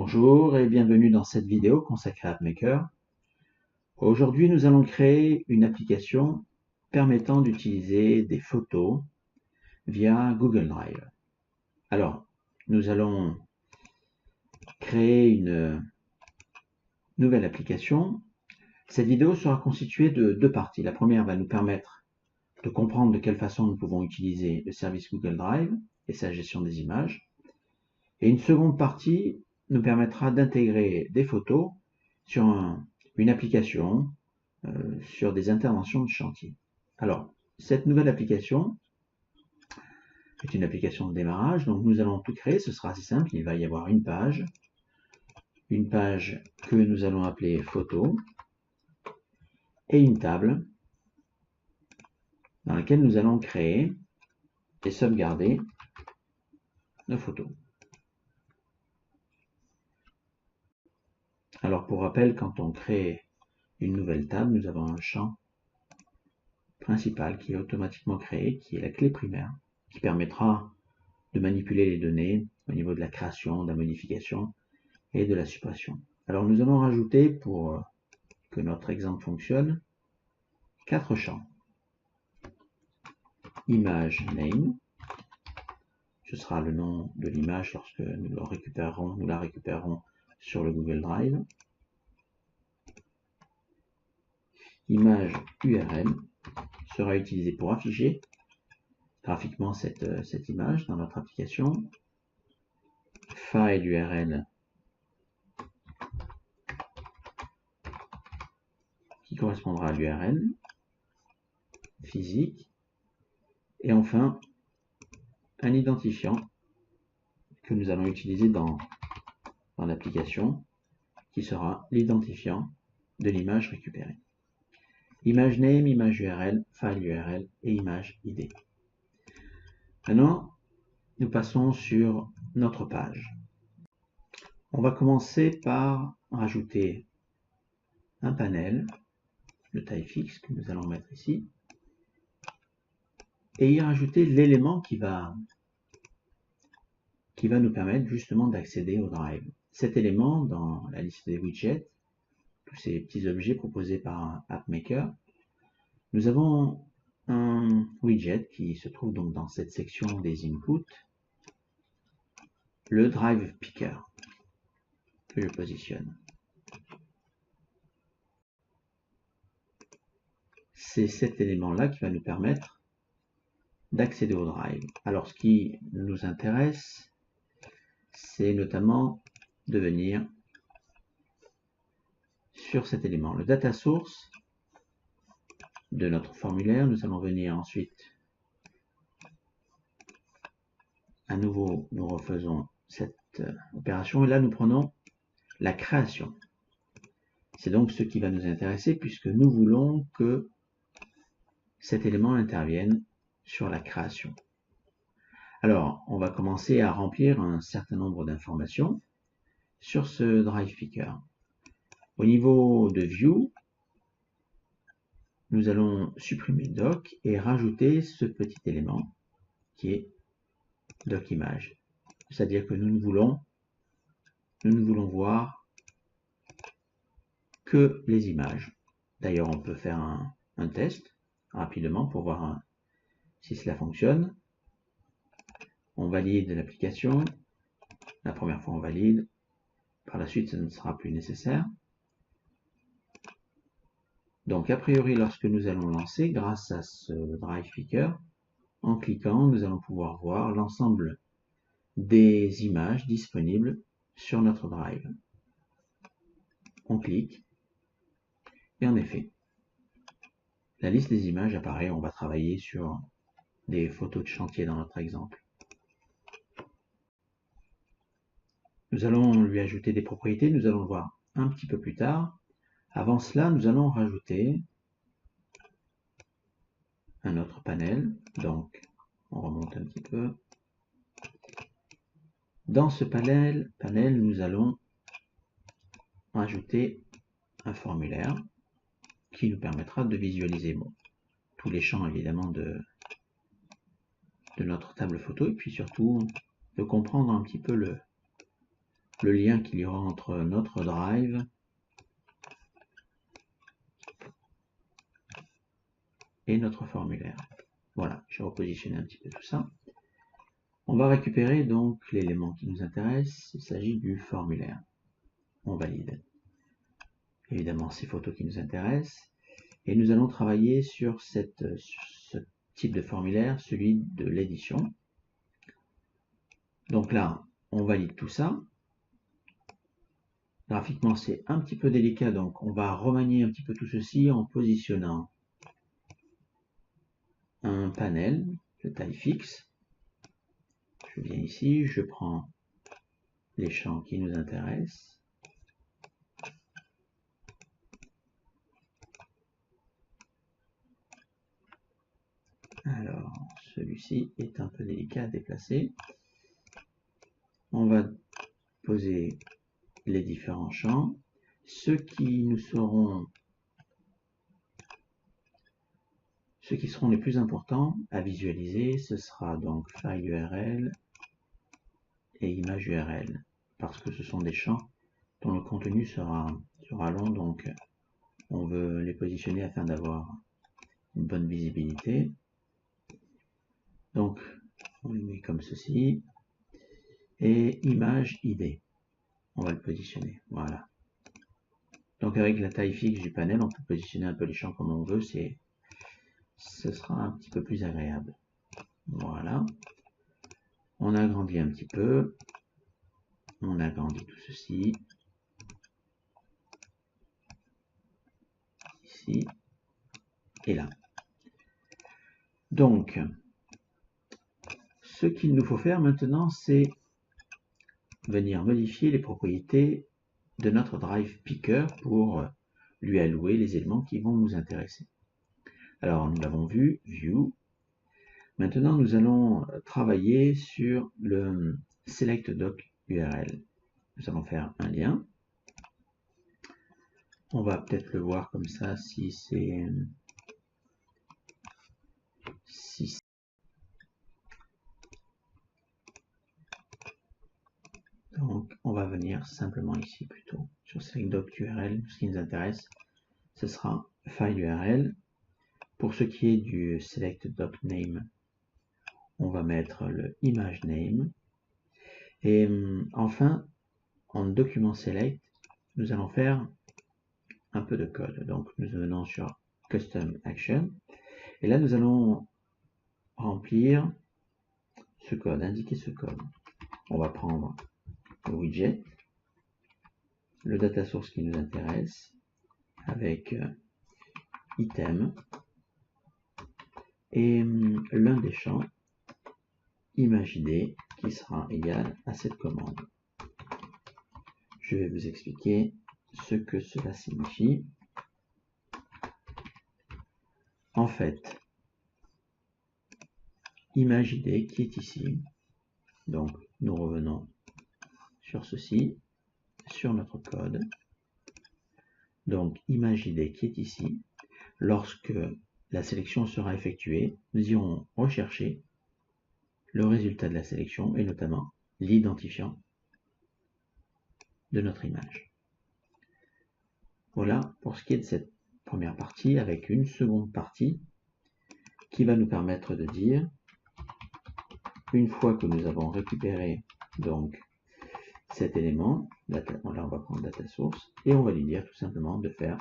Bonjour et bienvenue dans cette vidéo consacrée à AppMaker. Aujourd'hui, nous allons créer une application permettant d'utiliser des photos via Google Drive. Alors, nous allons créer une nouvelle application. Cette vidéo sera constituée de deux parties. La première va nous permettre de comprendre de quelle façon nous pouvons utiliser le service Google Drive et sa gestion des images. Et une seconde partie nous permettra d'intégrer des photos sur une application, sur des interventions de chantier. Alors, cette nouvelle application est une application de démarrage, donc nous allons tout créer, ce sera assez simple, il va y avoir une page que nous allons appeler photo, et une table dans laquelle nous allons créer et sauvegarder nos photos. Alors pour rappel, quand on crée une nouvelle table, nous avons un champ principal qui est automatiquement créé, qui est la clé primaire, qui permettra de manipuler les données au niveau de la création, de la modification et de la suppression. Alors nous allons rajouter, pour que notre exemple fonctionne, 4 champs. Image name, ce sera le nom de l'image lorsque nous la récupérerons sur le Google Drive. Image URL sera utilisée pour afficher graphiquement cette image dans notre application. File URL qui correspondra à l'URL physique. Et enfin, un identifiant que nous allons utiliser dans l'application, qui sera l'identifiant de l'image récupérée. Image name, image URL, file URL et image ID. Maintenant, nous passons sur notre page. On va commencer par rajouter un panel de taille fixe que nous allons mettre ici et y rajouter l'élément qui va nous permettre justement d'accéder au Drive. Cet élément, dans la liste des widgets, tous ces petits objets proposés par AppMaker, nous avons un widget qui se trouve donc dans cette section des inputs, le Drive Picker, que je positionne. C'est cet élément-là qui va nous permettre d'accéder au Drive. Alors, ce qui nous intéresse, c'est notamment de venir sur cet élément, le data source de notre formulaire. Nous allons venir ensuite, à nouveau, nous refaisons cette opération et là nous prenons la création. C'est donc ce qui va nous intéresser puisque nous voulons que cet élément intervienne sur la création. Alors, on va commencer à remplir un certain nombre d'informations sur ce Drive Picker. Au niveau de View, nous allons supprimer Doc et rajouter ce petit élément qui est Doc Image. C'est-à-dire que nous ne voulons voir que les images. D'ailleurs, on peut faire un test rapidement pour voir si cela fonctionne. On valide l'application. La première fois, on valide. Par la suite, ça ne sera plus nécessaire. Donc, a priori, lorsque nous allons lancer, grâce à ce Drive Picker, en cliquant, nous allons pouvoir voir l'ensemble des images disponibles sur notre Drive. On clique, et en effet, la liste des images apparaît. On va travailler sur des photos de chantier dans notre exemple. Nous allons lui ajouter des propriétés, nous allons le voir un petit peu plus tard. Avant cela, nous allons rajouter un autre panel. Donc, on remonte un petit peu. Dans ce panel, nous allons rajouter un formulaire qui nous permettra de visualiser tous les champs évidemment de notre table photo et puis surtout de comprendre un petit peu le lien qu'il y aura entre notre drive et notre formulaire. Voilà, j'ai repositionné un petit peu tout ça. On va récupérer donc l'élément qui nous intéresse, il s'agit du formulaire. On valide. Évidemment, ces photos qui nous intéressent. Et nous allons travailler sur ce type de formulaire, celui de l'édition. Donc là, on valide tout ça. Graphiquement, c'est un petit peu délicat, donc on va remanier un petit peu tout ceci en positionnant un panel de taille fixe. Je viens ici, je prends les champs qui nous intéressent. Alors, celui-ci est un peu délicat à déplacer. On va poser les différents champs. Ceux qui seront les plus importants à visualiser, ce sera donc file URL et image URL, parce que ce sont des champs dont le contenu sera long, donc on veut les positionner afin d'avoir une bonne visibilité. Donc, on les met comme ceci. Et image ID. On va le positionner. Voilà. Donc, avec la taille fixe du panel, on peut positionner un peu les champs comme on veut. Ce sera un petit peu plus agréable. Voilà. On agrandit un petit peu. On agrandit tout ceci. Ici. Et là. Donc, ce qu'il nous faut faire maintenant, c'est venir modifier les propriétés de notre Drive Picker pour lui allouer les éléments qui vont nous intéresser. Alors, nous l'avons vu, View. Maintenant, nous allons travailler sur le Select Doc URL. Nous allons faire un lien. On va peut-être le voir comme ça si c'est... Donc, on va venir simplement ici plutôt sur Select Doc URL. Ce qui nous intéresse, ce sera File URL. Pour ce qui est du Select Doc Name, on va mettre le Image Name. Et enfin, en Document Select, nous allons faire un peu de code. Donc, nous venons sur Custom Action. Et là, nous allons remplir ce code, indiquer ce code. On va prendre le widget, le data source qui nous intéresse, avec item, et l'un des champs, ImageID, qui sera égal à cette commande. Je vais vous expliquer ce que cela signifie. En fait, ImageID qui est ici, donc nous revenons sur ceci, sur notre code. Donc ImageID qui est ici, lorsque la sélection sera effectuée, nous irons rechercher le résultat de la sélection et notamment l'identifiant de notre image. Voilà pour ce qui est de cette première partie, avec une seconde partie qui va nous permettre de dire, une fois que nous avons récupéré donc cet élément, là on va prendre data source, et on va lui dire tout simplement de faire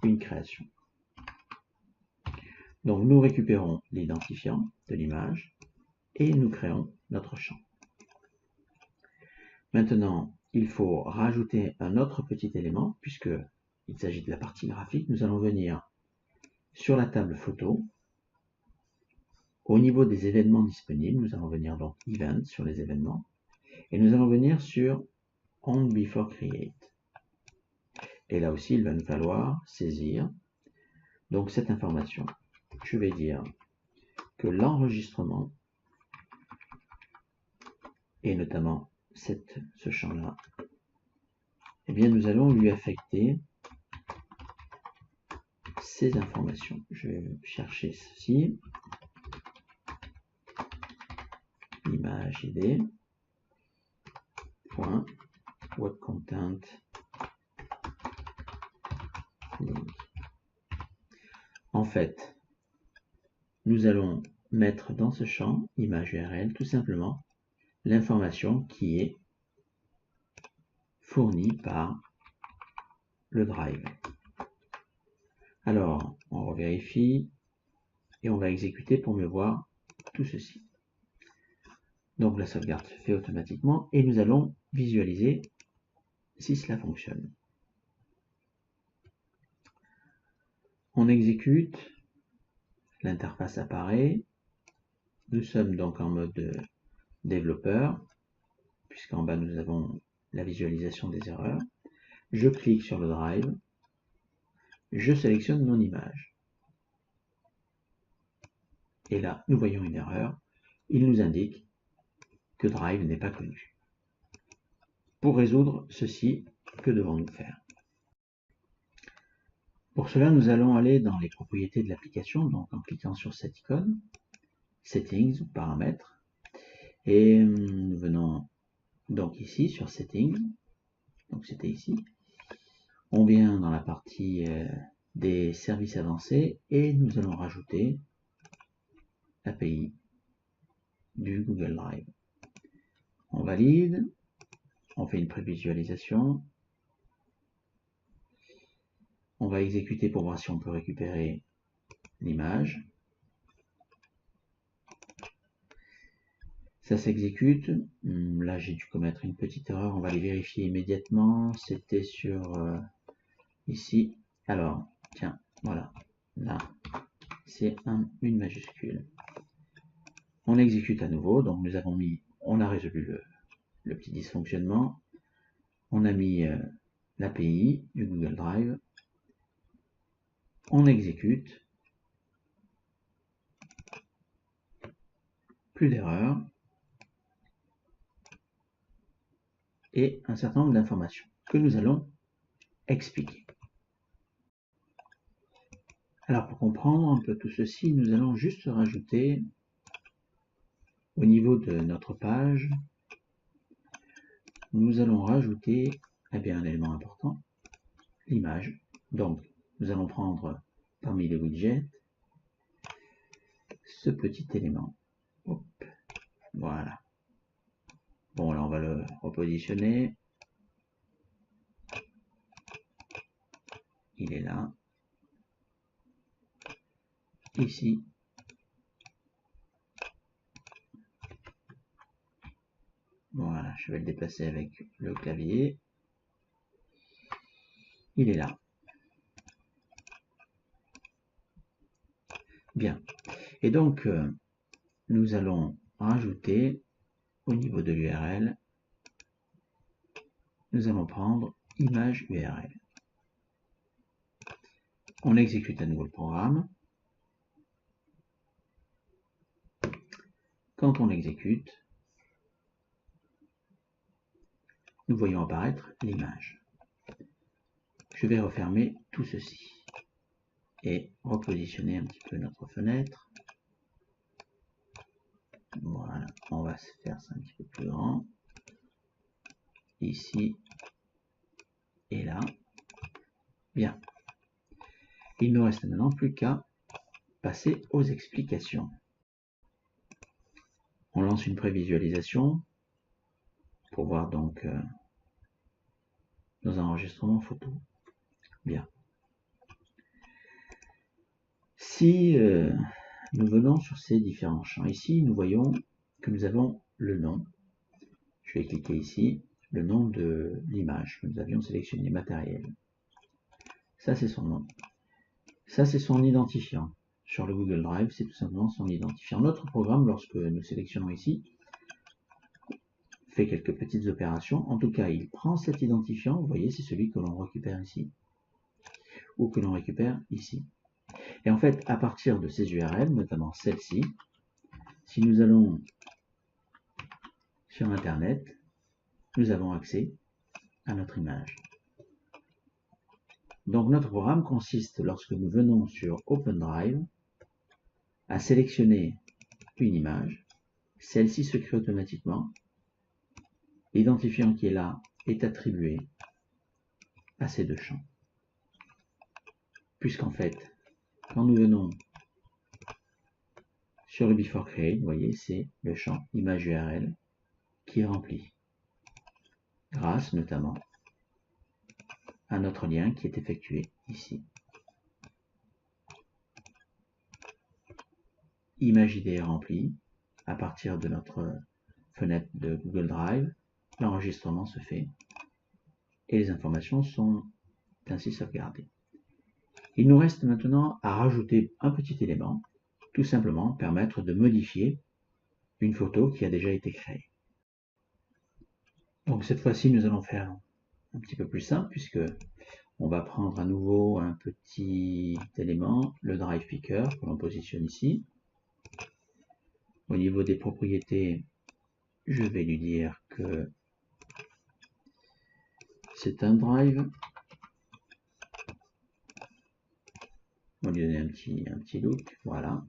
une création. Donc nous récupérons l'identifiant de l'image et nous créons notre champ. Maintenant, il faut rajouter un autre petit élément, puisqu'il s'agit de la partie graphique. Nous allons venir sur la table photo. Au niveau des événements disponibles, nous allons venir donc Event sur les événements. Et nous allons venir sur On Before Create. Et là aussi, il va nous falloir saisir donc cette information. Je vais dire que l'enregistrement, et notamment ce champ-là, eh bien nous allons lui affecter ces informations. Je vais chercher ceci, image ID, Point web content link. En fait, nous allons mettre dans ce champ image URL tout simplement l'information qui est fournie par le Drive. Alors, on revérifie et on va exécuter pour mieux voir tout ceci. Donc la sauvegarde se fait automatiquement et nous allons visualiser si cela fonctionne. On exécute, l'interface apparaît, nous sommes donc en mode développeur, puisqu'en bas nous avons la visualisation des erreurs. Je clique sur le Drive, je sélectionne mon image. Et là, nous voyons une erreur, il nous indique que Drive n'est pas connu. Pour résoudre ceci, que devons-nous faire? Pour cela, nous allons aller dans les propriétés de l'application, donc en cliquant sur cette icône, Settings ou Paramètres, et nous venons donc ici sur Settings, donc c'était ici. On vient dans la partie des services avancés et nous allons rajouter l'API du Google Drive. On valide, on fait une prévisualisation, on va exécuter pour voir si on peut récupérer l'image. Ça s'exécute. Là, j'ai dû commettre une petite erreur. On va les vérifier immédiatement. C'était sur ici. Alors, tiens, voilà. Là, c'est une majuscule. On exécute à nouveau. Donc, nous avons mis, on a résolu le petit dysfonctionnement. On a mis l'API du Google Drive. On exécute. Plus d'erreurs. Et un certain nombre d'informations que nous allons expliquer. Alors pour comprendre un peu tout ceci, nous allons juste rajouter au niveau de notre page, nous allons rajouter un élément important, l'image. Donc nous allons prendre parmi les widgets ce petit élément. Hop, voilà. Bon, là on va le repositionner. Il est là. Ici. Voilà, je vais le déplacer avec le clavier. Il est là. Bien. Et donc, nous allons rajouter au niveau de l'URL, nous allons prendre image URL. On exécute à nouveau le programme. Quand on l'exécute, nous voyons apparaître l'image. Je vais refermer tout ceci et repositionner un petit peu notre fenêtre. Voilà, on va se faire ça un petit peu plus grand. Ici et là. Bien. Il ne nous reste maintenant plus qu'à passer aux explications. On lance une prévisualisation pour voir donc nos enregistrements photos. Bien. Si nous venons sur ces différents champs, ici nous voyons que nous avons le nom. Je vais cliquer ici, le nom de l'image que nous avions sélectionné, matériel. Ça c'est son nom. Ça c'est son identifiant. Sur le Google Drive, c'est tout simplement son identifiant. Notre programme, lorsque nous sélectionnons ici, fait quelques petites opérations. En tout cas, il prend cet identifiant, vous voyez, c'est celui que l'on récupère ici, ou que l'on récupère ici. Et en fait, à partir de ces URL, notamment celle-ci, si nous allons sur Internet, nous avons accès à notre image. Donc notre programme consiste, lorsque nous venons sur OpenDrive, à sélectionner une image. Celle-ci se crée automatiquement. L'identifiant qui est là est attribué à ces deux champs. Puisqu'en fait, quand nous venons sur le Before Create, vous voyez, c'est le champ image URL qui est rempli, grâce notamment à notre lien qui est effectué ici. Image ID est remplie à partir de notre fenêtre de Google Drive. L'enregistrement se fait et les informations sont ainsi sauvegardées. Il nous reste maintenant à rajouter un petit élément, tout simplement permettre de modifier une photo qui a déjà été créée. Donc cette fois-ci, nous allons faire un petit peu plus simple puisque on va prendre à nouveau un petit élément, le Drive Picker, que l'on positionne ici. Au niveau des propriétés, je vais lui dire que c'est un drive. On va lui donner un petit look, voilà.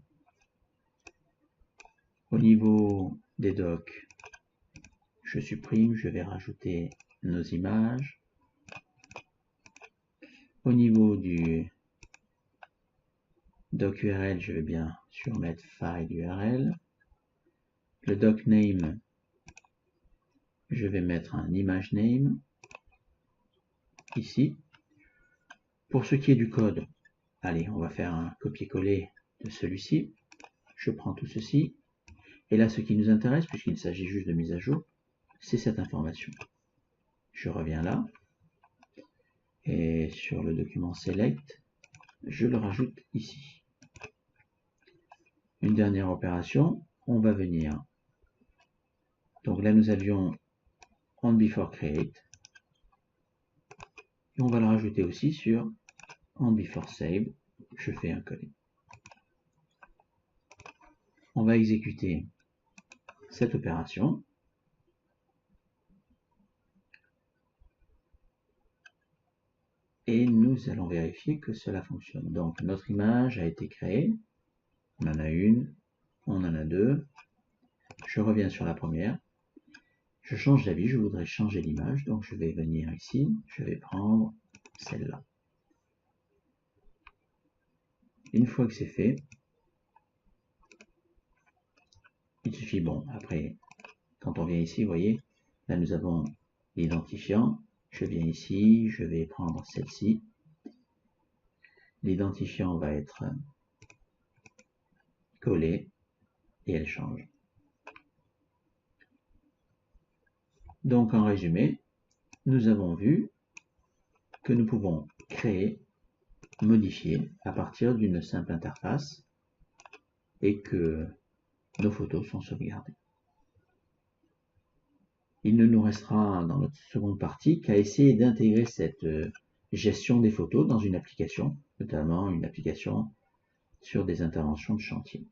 Au niveau des docs, je supprime, je vais rajouter nos images. Au niveau du doc URL, je vais bien sûr mettre file URL. Le doc name, je vais mettre un image name ici. Pour ce qui est du code, allez, on va faire un copier-coller de celui-ci. Je prends tout ceci. Et là, ce qui nous intéresse, puisqu'il s'agit juste de mise à jour, c'est cette information. Je reviens là. Et sur le document select, je le rajoute ici. Une dernière opération, on va venir. Donc là, nous avions on before create. Et on va le rajouter aussi sur on before save. Je fais un coller. On va exécuter cette opération. Et nous allons vérifier que cela fonctionne. Donc notre image a été créée. On en a une, on en a deux. Je reviens sur la première. Je change d'avis, je voudrais changer l'image. Donc je vais venir ici, je vais prendre celle-là. Une fois que c'est fait, il suffit, bon, après, quand on vient ici, vous voyez, là nous avons l'identifiant. Je viens ici, je vais prendre celle-ci. L'identifiant va être collé et elle change. Donc en résumé, nous avons vu que nous pouvons créer, modifier à partir d'une simple interface et que nos photos sont sauvegardées. Il ne nous restera dans notre seconde partie qu'à essayer d'intégrer cette gestion des photos dans une application, notamment une application sur des interventions de chantier.